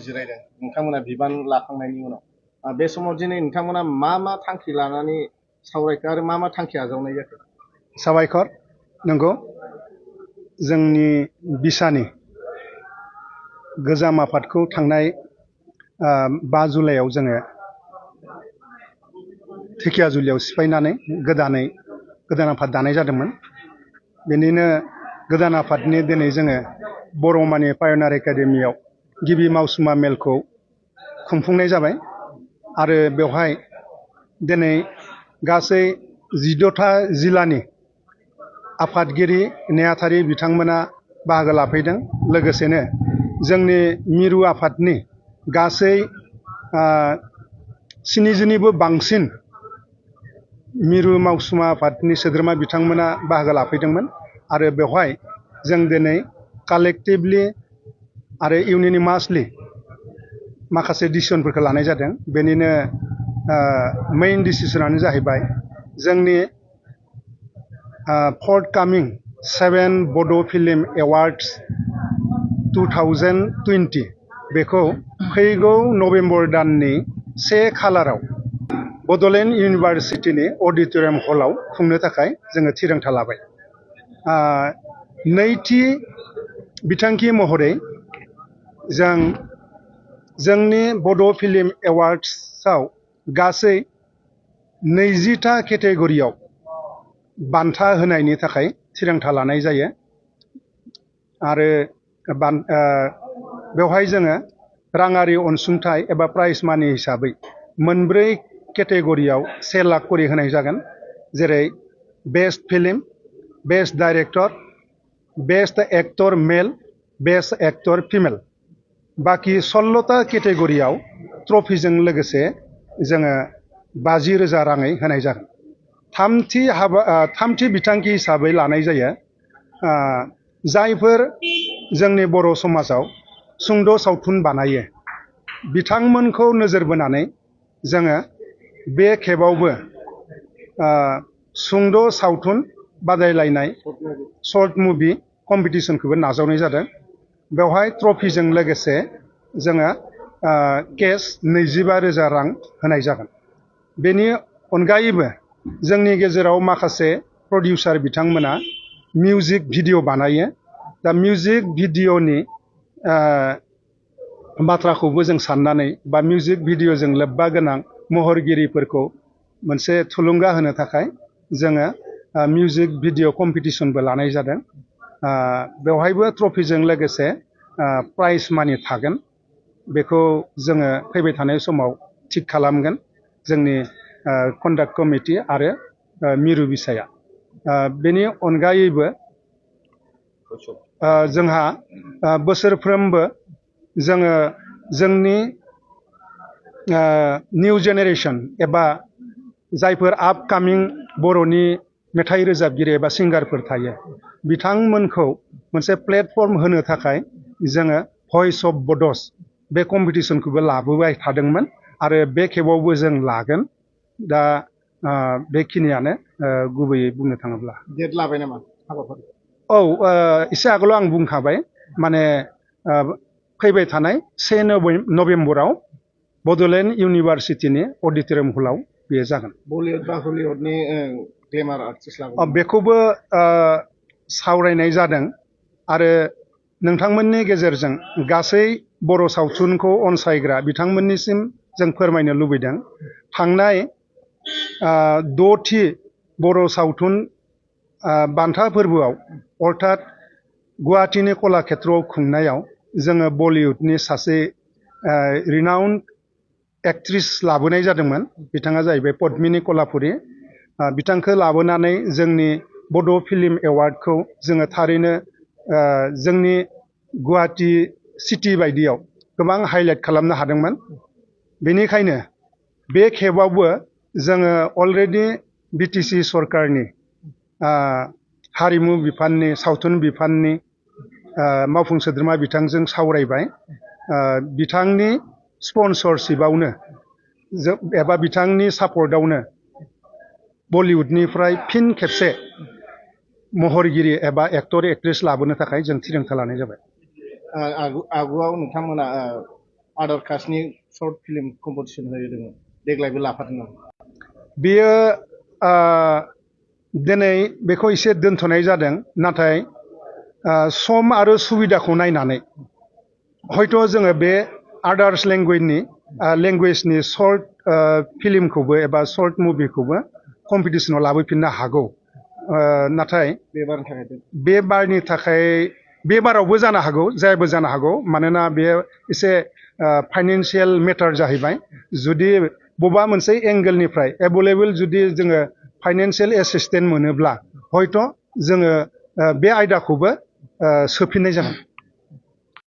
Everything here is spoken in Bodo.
जिरायदों नोंथांमोना बिबान लाखांनायनि उनाव बे समाव दिनै नोंथांमोना मा थांखि लानानै सावरायखो आरो मा थांखि आजावनाय जाखो? साबायखर। नंगौ, जोंनि बिसानि गोजाम आफादखौ थांनाय 5 जुलाइआव जोङो धेकियाजुलियाव सिफायनानै गोदान आफाद दानाय जादोंमोन। बेनिनो गोदान आफादनि दिनै जोङो बर'मानि पायनियार एकाडेमियाव गिबि मावसुमा मेलखौ खुंफुंनाय जाबाय आरो बेवहाय दिनै गासै 14था जिल्लानि आफादगिरि नेहाथारि बिथांमोना बाहागो लाफैदों। लोगोसेनो जोंनि मिरु आफादनि गासै 70निबो बांसिन मिरु मावसुमा आफादनि सोद्रोमा बिथांमोना बाहागो लाफैदोंमोन आरो बेवहाय जों दिनै कालेक्टिभलि आरो इउनिमासलि माखासे डिसिसनफोरखौ लानाय जादों। बेनिनो मेइन डिसिसनानो जाहैबाय जोंनि फर्थकामिं 7 बड' फिल्म एवार्ड्स 2020 बेखौ फैगौ नभेम्बर दाननि 1 खालाराव बड'लेण्ड इउनिभार्सिटिनि अडिट'रियाम हलाव खुंनो थाखाय जोङो थिरांथा लाबाय। नैथि बिथांखि महरै जोंनि बड' फिल्म एवार्ड्सआव गासै 20था केटेगरियाव बान्था होनायनि थाखाय थिरांथा लानाय जायो आरो बेवहाय जोङो राङारि अनसुंथाइ एबा प्राइज मानि हिसाबै 4 केटेगरियाव 1 लाख करि होनाय जागोन। जेरै best film, best director, best actor male, best actor female. बाखि 16था केटेगरियाव ट्रफिजों लोगोसे जोङो 50,000 राङै होनाय जागोन। थामथि बिथांखि हिसाबै लानाय जायो जायफोर जोंनि बर' समाजाव सुंद' सावथुन बानायो बिथांमोनखौ नोजोर बोनानै जोङो बे खेबावबो सुंद' सावथुन बादायलायनाय शर्ट मुभि कम्पिटिसनखौबो नाजावनाय जादों। बेवहाय ट्रफिजों लोगोसे जोङो केस 25,000 रां होनाय जागोन। बेनि अनगायैबो जोंनि गेजेराव माखासे प्रडिउसार बिथांमोना मिउजिक भिडिअ बानायो। दा मिउजिक भिडिअनि बाथ्राखौबो जों साननानै बा मिउजिक भिडिअजों लोब्बा गोनां महरगिरिफोरखौ मोनसे थुलुंगा होनो थाखाय जोङो मिउजिक भिडिअ कम्पिटिसनबो लानाय जादों। बेवहायबो ट्रफिजों लोगोसे प्राइज मानि थागोन। बेखौ जोङो फैबाय थानाय समाव थिग खालामगोन जोंनि कन्डाक्ट कमिटि आरो मिरु बिसाया। बेनि अनगायैबो जोंहा बोसोरफ्रोमबो जोङो जोंनि निउ जेनेरेसन एबा जायफोर आपकामिं बर'नि मेथाइ रोजाबगिरि एबा सिंगारफोर थायो बिथांमोनखौ मोनसे प्लेटफर्म होनो थाखाय जोङो भइस अफ बड'स बे कम्पिटिसनखौबो लाबोबाय थादोंमोन आरो बे खेबावबो जों लागोन। दा बेखिनियानो गुबैयै बुंनो थाङोब्ला। डेट लाबाय नामा हाबाफारि? औ, एसे आगोलाव आं बुंखाबाय माने फैबाय थानाय 1 नभेम्बराव बड'लेण्ड इउनिभार्सिटिनि अडिट'रियाम हलाव बेयो जागोन। बलिउड बा हलिउडनि ग्लेमार आर्टिस्ट लाबो बेखौबो सावरायनाय जादों आरो नोंथांमोननि गेजेरजों गासै बर' सावथुनखौ अनसायग्रा बिथांमोननिसिम जों फोरमायनो लुबैदों। थांनाय 6थि बर' सावथुन बान्था फोरबोआव अर्थात गुवाहाटीनि कलाक्षेत्रआव खुंनायाव जोङो बलिउडनि सासे रिनाउन्ड एक्ट्रिस लाबोनाय जादोंमोन। बिथाङा जाहैबाय पद्मिनी कलापुरी। बिथांखौ लाबोनानै जोंनि बड' फिल्म एवार्डखौ जोङो थारैनो जोंनि गुवाहाटी सिटि बायदियाव गोबां हाइलाइट खालामनो हादोंमोन। बेनिखायनो बे खेबावबो जोङो अलरेडि बिटिसि सरकारनि हारिमु बिफाननि सावथुन बिफाननि मावफुं सोद्रोमा बिथांजों सावरायबाय। बिथांनि स्पन्सरशिपआवनो एबा बिथांनि सापर्टआवनो बलिउडनिफ्राय फिन खेबसे महरगिरि एबा एक्टर एक्ट्रेस लाबोनो थाखाय जों थिरांथा लानाय जाबाय। आगुआव नोंथांमोना आदार कास्टनि सर्ट फिल्म कम्पिटिसन होदोंमोन देग्लायबो लाफादों नामा? बेयो दिनै बेखौ एसे दोनथ'नाय जादों नाथाय सम आरो सुबिदाखौ नायनानै हयथ' जोङो बे आदार्स लेंगुवेजनि सर्ट फिल्मखौबो एबा सर्ट मुभिखौबो कम्पिटिसनाव लाबोफिननो हागौ नाथाय बे बारनि थाखाय बे बारावबो जानो हागौ जायबो जानो हागौ मानोना बे एसे फाइनान्सियेल मेटार जाहैबाय जुदि बबेबा मोनसे एंगेलनिफ्राय एभेलेबल जुदि जोङो फाइनान्सियेल एसिस्टेन्ट मोनोब्ला हयथ' जोङो बे आयदाखौबो सोफिननाय जागोन।